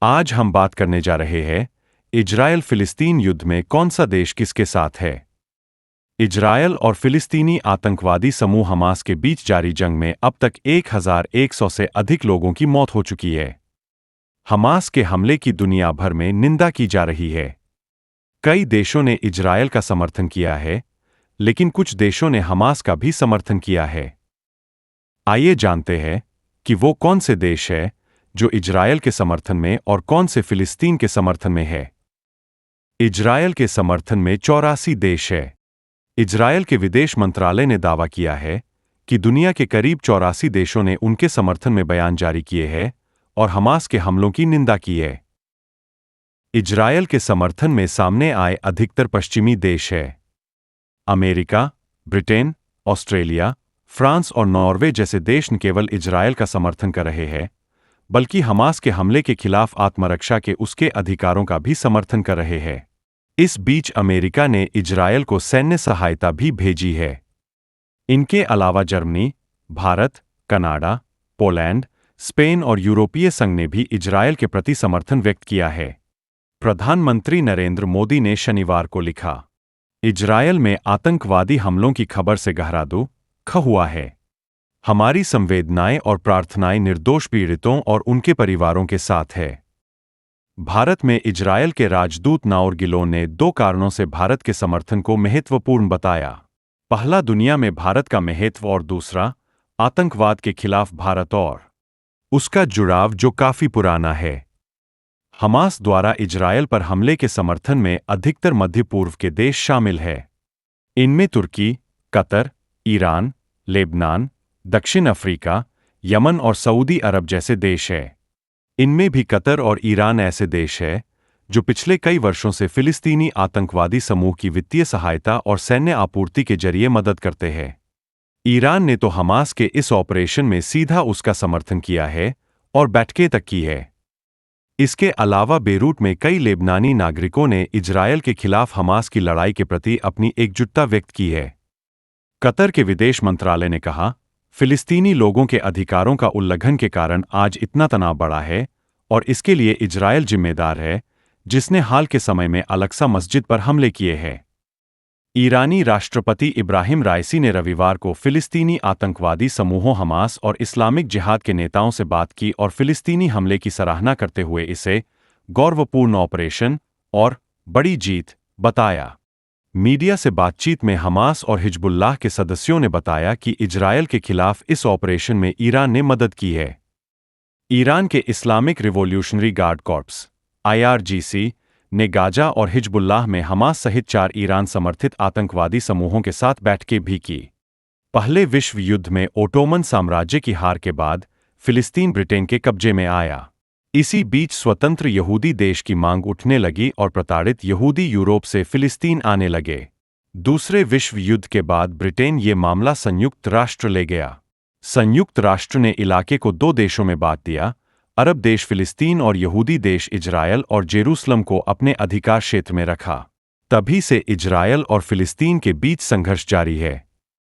आज हम बात करने जा रहे हैं इजरायल फिलिस्तीन युद्ध में कौन सा देश किसके साथ है। इजरायल और फिलिस्तीनी आतंकवादी समूह हमास के बीच जारी जंग में अब तक 1100 से अधिक लोगों की मौत हो चुकी है। हमास के हमले की दुनिया भर में निंदा की जा रही है। कई देशों ने इजरायल का समर्थन किया है, लेकिन कुछ देशों ने हमास का भी समर्थन किया है। आइए जानते हैं कि वो कौन से देश है जो इजरायल के समर्थन में और कौन से फिलिस्तीन के समर्थन में है। इजरायल के समर्थन में 84 देश है। इजरायल के विदेश मंत्रालय ने दावा किया है कि दुनिया के करीब 84 देशों ने उनके समर्थन में बयान जारी किए हैं और हमास के हमलों की निंदा की है। इजरायल के समर्थन में सामने आए अधिकतर पश्चिमी देश है। अमेरिका, ब्रिटेन, ऑस्ट्रेलिया, फ्रांस और नॉर्वे जैसे देश न केवल इजरायल का समर्थन कर रहे हैं, बल्कि हमास के हमले के खिलाफ आत्मरक्षा के उसके अधिकारों का भी समर्थन कर रहे हैं। इस बीच अमेरिका ने इजरायल को सैन्य सहायता भी भेजी है। इनके अलावा Germany, Bharat, Canada, Poland, Spain और यूरोपीय संघ ने भी इजरायल के प्रति समर्थन व्यक्त किया है। प्रधानमंत्री नरेंद्र मोदी ने शनिवार को लिखा, इजरायल में आतंकवादी हमलों की खबर से गहरा दुख हुआ है। हमारी संवेदनाएं और प्रार्थनाएं निर्दोष पीड़ितों और उनके परिवारों के साथ है। भारत में इजरायल के राजदूत नाओर गिलोन ने 2 कारणों से भारत के समर्थन को महत्वपूर्ण बताया। पहला, दुनिया में भारत का महत्व और दूसरा, आतंकवाद के खिलाफ भारत और उसका जुड़ाव जो काफी पुराना है। हमास द्वारा इजरायल पर हमले के समर्थन में अधिकतर मध्य पूर्व के देश शामिल है। इनमें तुर्की, कतर, ईरान, लेबनान, दक्षिण अफ्रीका, यमन और सऊदी अरब जैसे देश हैं। इनमें भी कतर और ईरान ऐसे देश हैं जो पिछले कई वर्षों से फिलिस्तीनी आतंकवादी समूह की वित्तीय सहायता और सैन्य आपूर्ति के जरिए मदद करते हैं। ईरान ने तो हमास के इस ऑपरेशन में सीधा उसका समर्थन किया है और बैठकें तक की है। इसके अलावा बेरूट में कई लेबनानी नागरिकों ने इजरायल के खिलाफ हमास की लड़ाई के प्रति अपनी एकजुटता व्यक्त की है। कतर के विदेश मंत्रालय ने कहा, फिलिस्तीनी लोगों के अधिकारों का उल्लंघन के कारण आज इतना तनाव बढ़ा है और इसके लिए इजरायल जिम्मेदार है, जिसने हाल के समय में अल-अक्सा मस्जिद पर हमले किए हैं। ईरानी राष्ट्रपति इब्राहिम राइसी ने रविवार को फिलिस्तीनी आतंकवादी समूहों हमास और इस्लामिक जिहाद के नेताओं से बात की और फिलिस्तीनी हमले की सराहना करते हुए इसे गौरवपूर्ण ऑपरेशन और बड़ी जीत बताया। मीडिया से बातचीत में हमास और हिजबुल्लाह के सदस्यों ने बताया कि इजरायल के खिलाफ इस ऑपरेशन में ईरान ने मदद की है। ईरान के Islamic revolutionary guard corps (IRGC) ने गाजा और हिजबुल्लाह में हमास सहित 4 ईरान समर्थित आतंकवादी समूहों के साथ बैठकें भी की। पहले विश्व युद्ध में ओटोमन साम्राज्य की हार के बाद फिलिस्तीन ब्रिटेन के कब्जे में आया। इसी बीच स्वतंत्र यहूदी देश की मांग उठने लगी और प्रताड़ित यहूदी यूरोप से फिलिस्तीन आने लगे। दूसरे विश्व युद्ध के बाद ब्रिटेन ये मामला संयुक्त राष्ट्र ले गया। संयुक्त राष्ट्र ने इलाके को 2 देशों में बांट दिया, अरब देश फिलिस्तीन और यहूदी देश इजरायल और जेरूसलम को अपने अधिकार क्षेत्र में रखा। तभी से इजरायल और फिलिस्तीन के बीच संघर्ष जारी है।